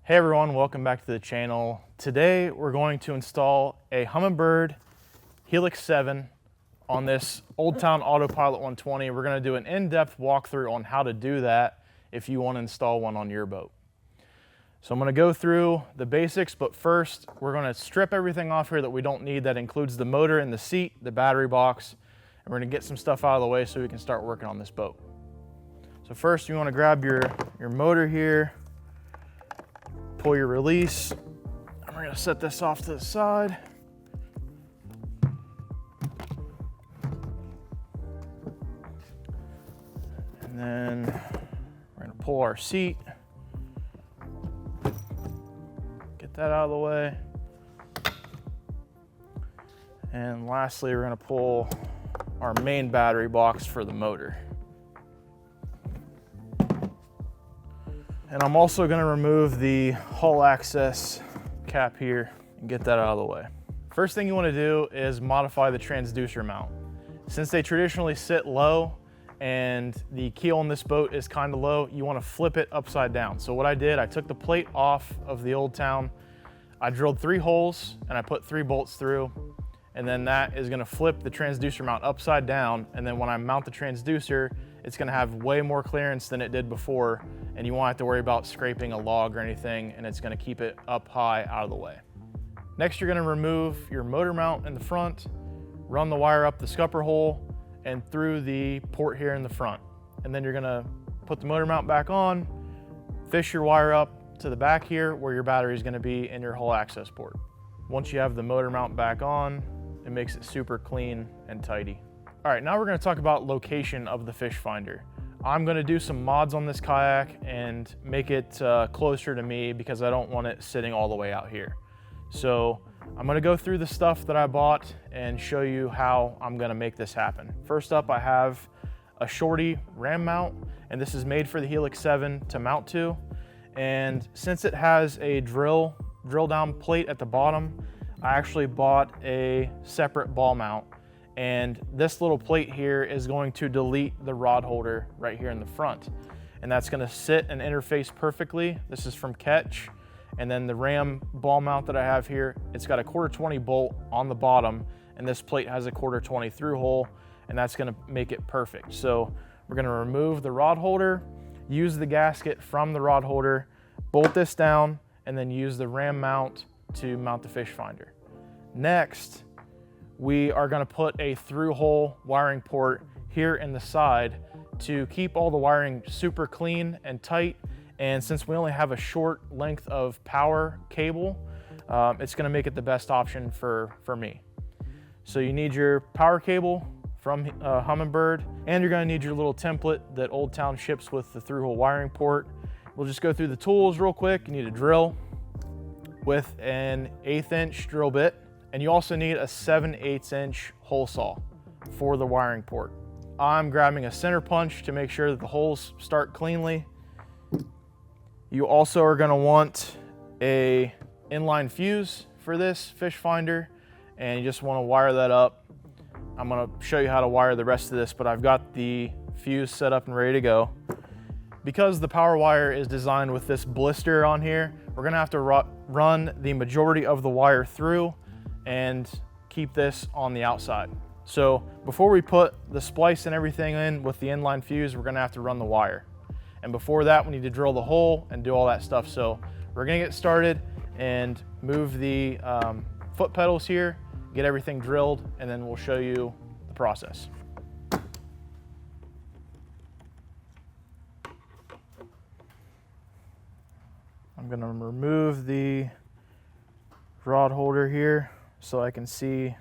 Hey everyone, welcome back to the channel. Today we're going to install a Humminbird Helix 7 on this Old Town Autopilot 120. We're going to do an in-depth walkthrough on how to do that if you want to install one on your boat. So I'm going to go through the basics, but first we're going to strip everything off here that we don't need. That includes the motor and the seat, the battery box, and we're going to get some stuff out of the way so we can start working on this boat. So first you want to grab your motor here, pull your release, and we're going to set this off to the side. And then we're going to pull our seat, get that out of the way. And lastly, we're going to pull our main battery box for the motor. And I'm also going to remove the hull access cap here and get that out of the way. First thing you want to do is modify the transducer mount. Since they traditionally sit low and the keel on this boat is kind of low, you want to flip it upside down. So what I did, I took the plate off of the Old Town, I drilled 3 holes and I put 3 bolts through, and then that is going to flip the transducer mount upside down, and then when I mount the transducer, it's going to have way more clearance than it did before, and you won't have to worry about scraping a log or anything, and it's going to keep it up high out of the way. Next, you're going to remove your motor mount in the front, run the wire up the scupper hole and through the port here in the front. And then you're going to put the motor mount back on, fish your wire up to the back here where your battery is going to be in your hull access port. Once you have the motor mount back on, it makes it super clean and tidy. All right, now we're going to talk about location of the fish finder. I'm going to do some mods on this kayak and make it closer to me because I don't want it sitting all the way out here. So I'm going to go through the stuff that I bought and show you how I'm going to make this happen. First up, I have a shorty ram mount, and this is made for the Helix 7 to mount to. And since it has a drill down plate at the bottom, I actually bought a separate ball mount. And this little plate here is going to delete the rod holder right here in the front. And that's going to sit and interface perfectly. This is from Kayak. And then the ram ball mount that I have here, it's got a 1/4-20 bolt on the bottom, and this plate has a 1/4-20 through hole, and that's going to make it perfect. So we're going to remove the rod holder, use the gasket from the rod holder, bolt this down, and then use the ram mount to mount the fish finder. Next, we are going to put a through hole wiring port here in the side to keep all the wiring super clean and tight. And since we only have a short length of power cable, it's going to make it the best option for me. So you need your power cable from Humminbird, and you're going to need your little template that Old Town ships with the through hole wiring port. We'll just go through the tools real quick. You need a drill with an 1/8 inch drill bit. And you also need a 7/8 inch hole saw for the wiring port. I'm grabbing a center punch to make sure that the holes start cleanly. You also are going to want a inline fuse for this fish finder, and you just want to wire that up. I'm going to show you how to wire the rest of this, but I've got the fuse set up and ready to go. Because the power wire is designed with this blister on here, we're going to have to run the majority of the wire through and keep this on the outside. So before we put the splice and everything in with the inline fuse, we're going to have to run the wire. And before that, we need to drill the hole and do all that stuff. So we're going to get started and move the foot pedals here, get everything drilled, and then we'll show you the process. I'm going to remove the rod holder here so I can see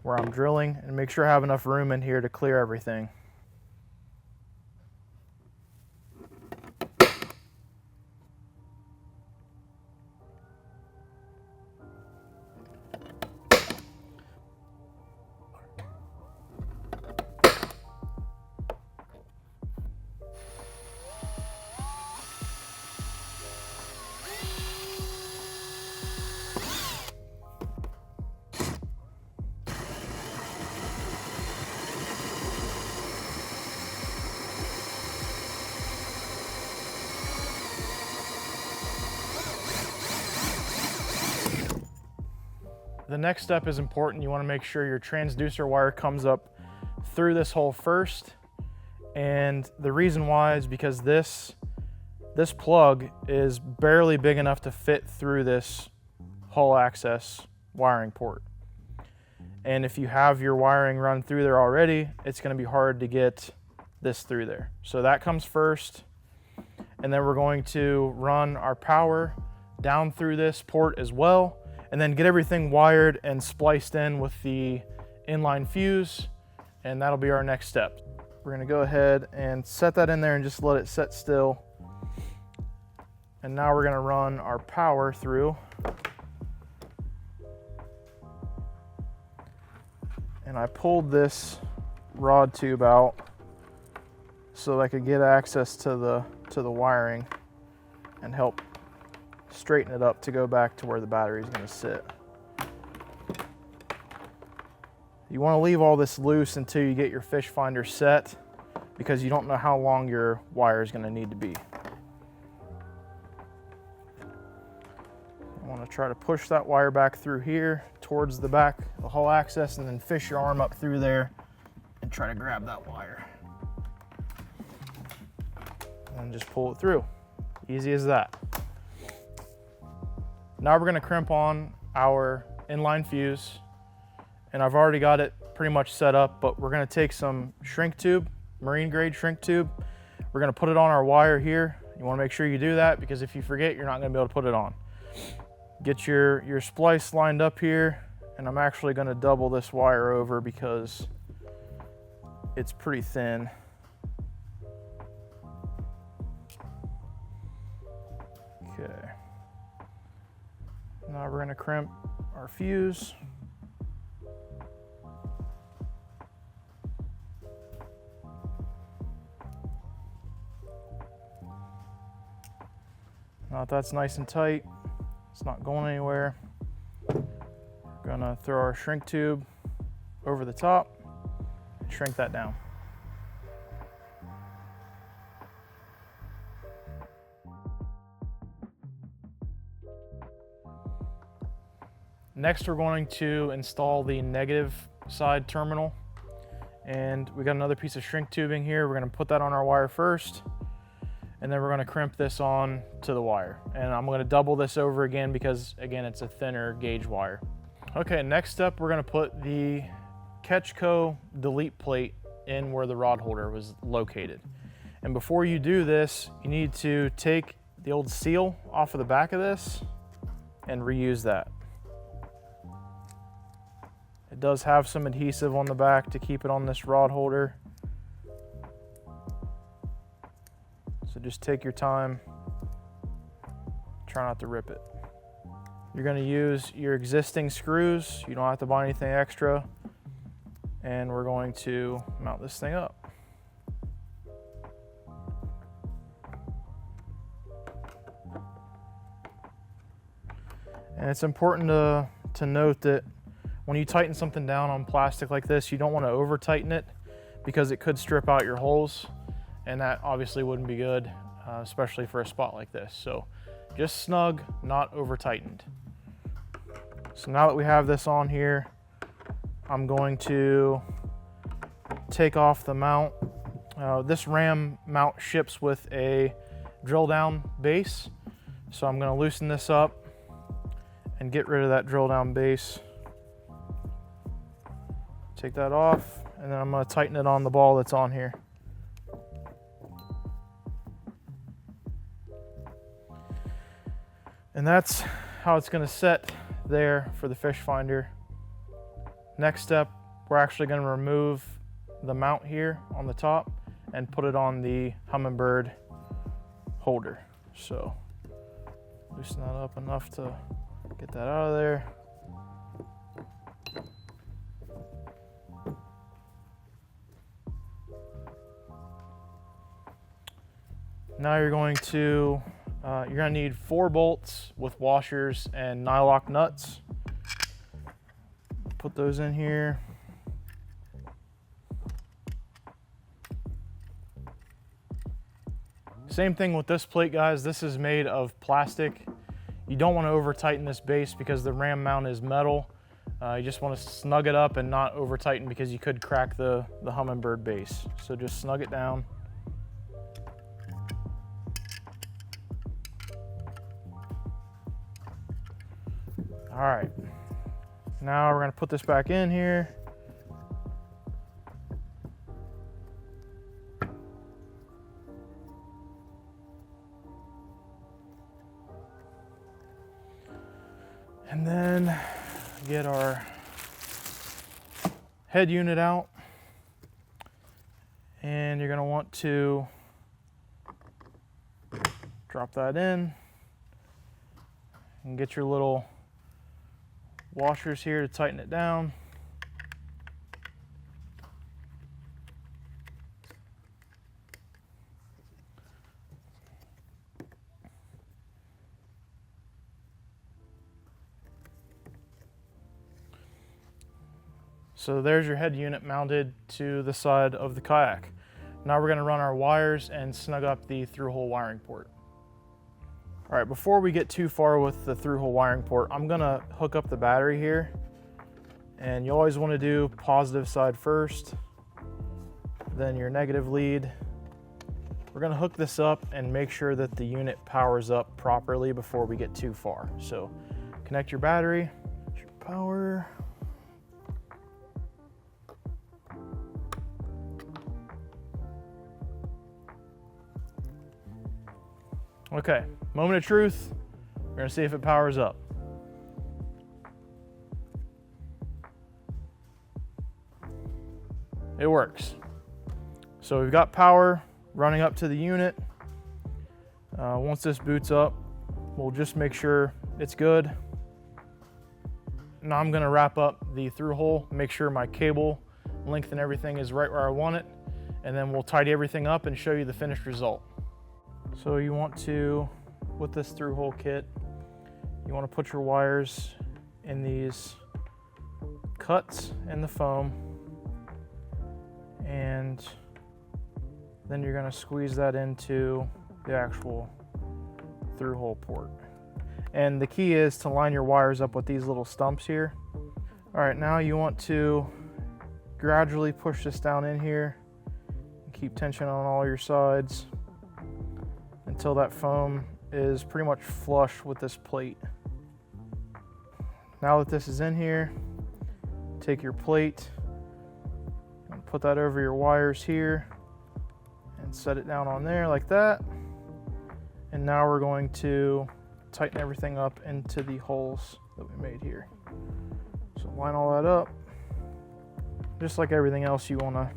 where I'm drilling and make sure I have enough room in here to clear everything. The next step is important. You want to make sure your transducer wire comes up through this hole first. And the reason why is because this plug is barely big enough to fit through this hull access wiring port. And if you have your wiring run through there already, it's going to be hard to get this through there. So that comes first. And then we're going to run our power down through this port as well, and then get everything wired and spliced in with the inline fuse, and that'll be our next step. We're gonna go ahead and set that in there and just let it set still. And now we're gonna run our power through. And I pulled this rod tube out so I could get access to the wiring and help straighten it up to go back to where the battery is going to sit. You want to leave all this loose until you get your fish finder set, because you don't know how long your wire is going to need to be. I want to try to push that wire back through here towards the back, the hull access, and then fish your arm up through there and try to grab that wire. And just pull it through. Easy as that. Now we're going to crimp on our inline fuse, and I've already got it pretty much set up, but we're going to take some shrink tube, marine grade shrink tube. We're going to put it on our wire here. You want to make sure you do that, because if you forget, you're not going to be able to put it on. Get your splice lined up here, and I'm actually going to double this wire over because it's pretty thin. Okay. Now we're going to crimp our fuse. Now that's nice and tight, it's not going anywhere. We're going to throw our shrink tube over the top and shrink that down. Next, we're going to install the negative side terminal, and we got another piece of shrink tubing here. We're going to put that on our wire first, and then we're going to crimp this on to the wire. And I'm going to double this over again because, again, it's a thinner gauge wire. Okay, next up, we're going to put the Ketchco delete plate in where the rod holder was located. And before you do this, you need to take the old seal off of the back of this and reuse that. It does have some adhesive on the back to keep it on this rod holder. So just take your time. Try not to rip it. You're going to use your existing screws. You don't have to buy anything extra. And we're going to mount this thing up. And it's important to note that when you tighten something down on plastic like this, you don't want to over tighten it because it could strip out your holes, and that obviously wouldn't be good, especially for a spot like this. So just snug, not over tightened. So now that we have this on here, I'm going to take off the mount. This ram mount ships with a drill down base. So I'm going to loosen this up and get rid of that drill down base. Take that off, and then I'm going to tighten it on the ball that's on here. And that's how it's going to set there for the fish finder. Next step, we're actually going to remove the mount here on the top and put it on the Humminbird holder. So loosen that up enough to get that out of there. Now you're going to need 4 bolts with washers and NyLock nuts. Put those in here. Same thing with this plate, guys. This is made of plastic. You don't want to over tighten this base because the ram mount is metal. You just want to snug it up and not over tighten because you could crack the Humminbird base. So just snug it down. All right, now we're gonna put this back in here. And then get our head unit out. And you're gonna want to drop that in and get your little washers here to tighten it down. So there's your head unit mounted to the side of the kayak. Now we're gonna run our wires and snug up the through-hole wiring port. All right, before we get too far with the through-hole wiring port, I'm gonna hook up the battery here. And you always wanna do positive side first, then your negative lead. We're gonna hook this up and make sure that the unit powers up properly before we get too far. So connect your battery, your power. Okay, moment of truth. We're gonna see if it powers up. It works. So we've got power running up to the unit. Once this boots up, we'll just make sure it's good. Now I'm gonna wrap up the through hole, make sure my cable length and everything is right where I want it, and then we'll tidy everything up and show you the finished result. So you want to, with this through hole kit, you want to put your wires in these cuts in the foam, and then you're going to squeeze that into the actual through hole port. And the key is to line your wires up with these little stumps here. All right, now you want to gradually push this down in here and keep tension on all your sides until that foam is pretty much flush with this plate. Now that this is in here, take your plate and put that over your wires here and set it down on there like that. And now we're going to tighten everything up into the holes that we made here. So line all that up. Just like everything else, you want to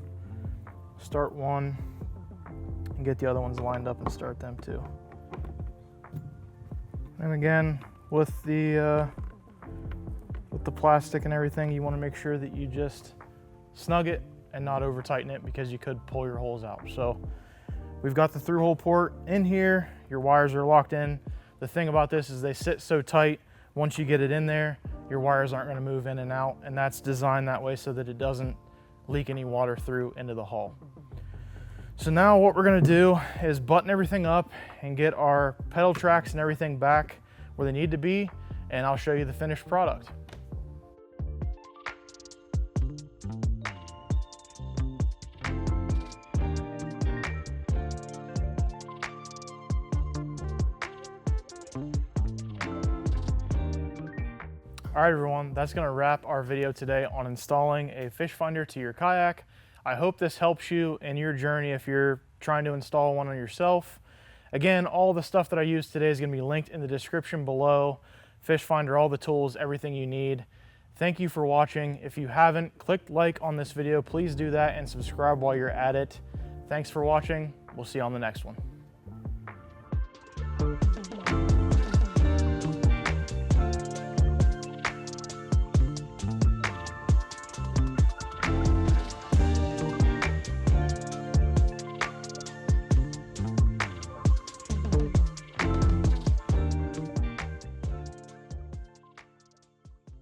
start one and get the other ones lined up and start them too. And again, with the plastic and everything, you want to make sure that you just snug it and not over tighten it because you could pull your holes out. So we've got the through hole port in here. Your wires are locked in. The thing about this is they sit so tight. Once you get it in there, your wires aren't going to move in and out, and that's designed that way so that it doesn't leak any water through into the hull. So now what we're gonna do is button everything up and get our pedal tracks and everything back where they need to be, and I'll show you the finished product. All right, everyone, that's gonna wrap our video today on installing a fish finder to your kayak. I hope this helps you in your journey if you're trying to install one on yourself. Again, all the stuff that I used today is gonna be linked in the description below. Fish finder, all the tools, everything you need. Thank you for watching. If you haven't clicked like on this video, please do that and subscribe while you're at it. Thanks for watching. We'll see you on the next one.